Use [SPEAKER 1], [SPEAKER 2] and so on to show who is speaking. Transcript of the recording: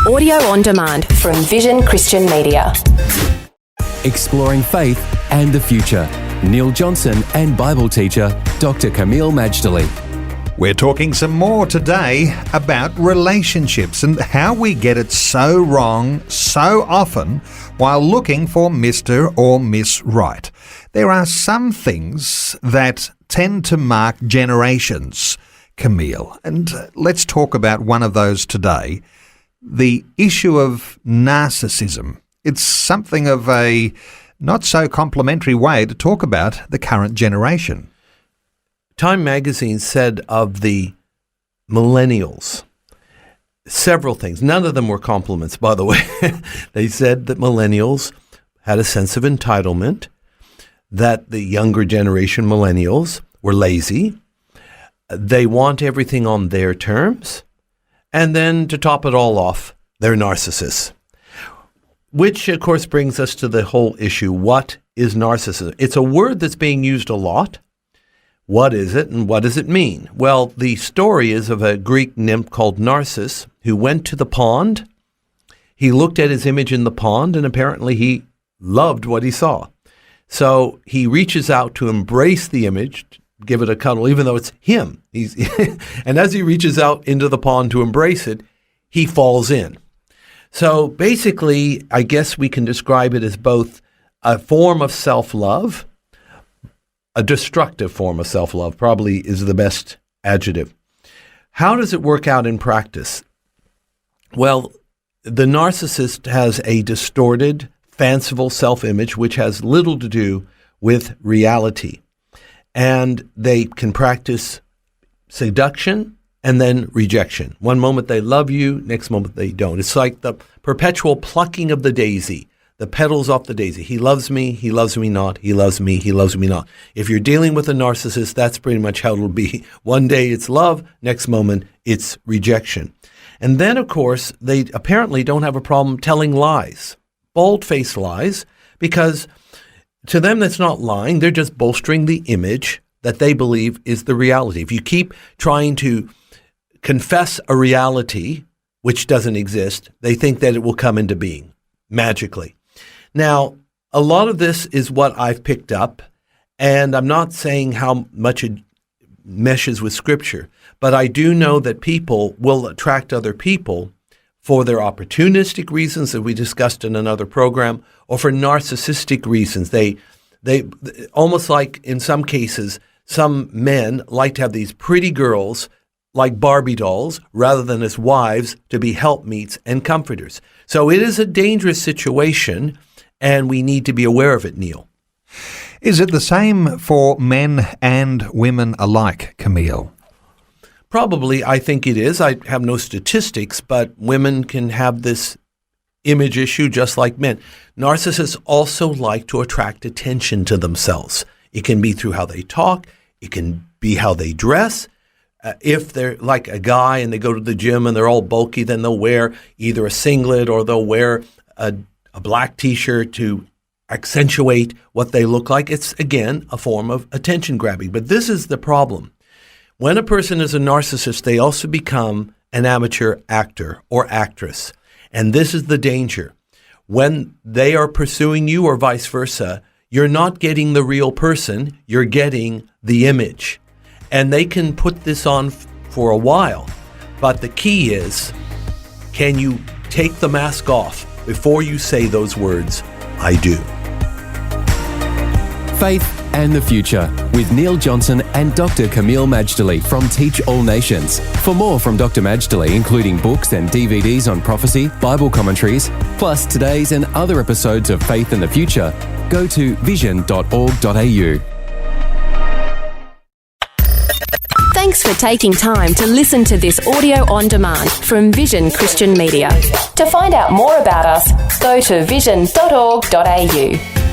[SPEAKER 1] Audio on demand from Vision Christian Media.
[SPEAKER 2] Exploring faith and the future. Neil Johnson and Bible teacher Dr. Camille Majdali.
[SPEAKER 3] We're talking some more today about relationships and how we get it so wrong so often while looking for Mr. or Miss Right. There are some things that tend to mark generations, Camille, and let's talk about one of those today, the issue of narcissism. It's something of a not so complimentary way to talk about the current generation.
[SPEAKER 4] Time magazine said of the millennials several things. None of them were compliments, by the way. They said that millennials had a sense of entitlement, that the younger generation millennials were lazy, they want everything on their terms, and then to top it all off, they're narcissists. Which, of course, brings us to the whole issue. What is narcissism? It's a word that's being used a lot. What is it and what does it mean? Well, the story is of a Greek nymph called Narcissus who went to the pond. He looked at his image in the pond and apparently he loved what he saw. So he reaches out to embrace the image, give it a cuddle, even though it's him. And as he reaches out into the pond to embrace it, he falls in. So basically, I guess we can describe it as both a form of self-love, a destructive form of self-love probably is the best adjective. How does it work out in practice? Well, the narcissist has a distorted, fanciful self-image which has little to do with reality. And they can practice seduction and then rejection. One moment they love you, next moment they don't. It's like the perpetual plucking of the daisy, the petals off the daisy. He loves me not, he loves me not. If you're dealing with a narcissist, that's pretty much how it'll be. One day it's love, next moment it's rejection. And then, of course, they apparently don't have a problem telling lies, bold-faced lies, because to them that's not lying, they're just bolstering the image that they believe is the reality. If you keep trying to confess a reality which doesn't exist, they think that it will come into being magically. Now, a lot of this is what I've picked up, and I'm not saying how much it meshes with Scripture, but I do know that people will attract other people for their opportunistic reasons that we discussed in another program, or for narcissistic reasons. They almost like in some cases, some men like to have these pretty girls like Barbie dolls rather than as wives to be helpmeets and comforters. So it is a dangerous situation, and we need to be aware of it, Neil.
[SPEAKER 3] Is it the same for men and women alike, Camille?
[SPEAKER 4] Probably, I think it is. I have no statistics, but women can have this image issue just like men. Narcissists also like to attract attention to themselves. It can be through how they talk. It can be how they dress. If they're like a guy and they go to the gym and they're all bulky, then they'll wear either a singlet or they'll wear a black T-shirt to accentuate what they look like. It's, again, a form of attention grabbing. But this is the problem. When a person is a narcissist, they also become an amateur actor or actress. And this is the danger. When they are pursuing you or vice versa, you're not getting the real person, you're getting the image. And they can put this on for a while. But the key is, can you take the mask off before you say those words, I do?
[SPEAKER 2] Faith and the Future with Neil Johnson and Dr. Camille Majdali from Teach All Nations. For more from Dr. Majdali, including books and DVDs on prophecy, Bible commentaries, plus today's and other episodes of Faith and the Future, go to vision.org.au.
[SPEAKER 1] Thanks for taking time to listen to this audio on demand from Vision Christian Media. To find out more about us, go to vision.org.au.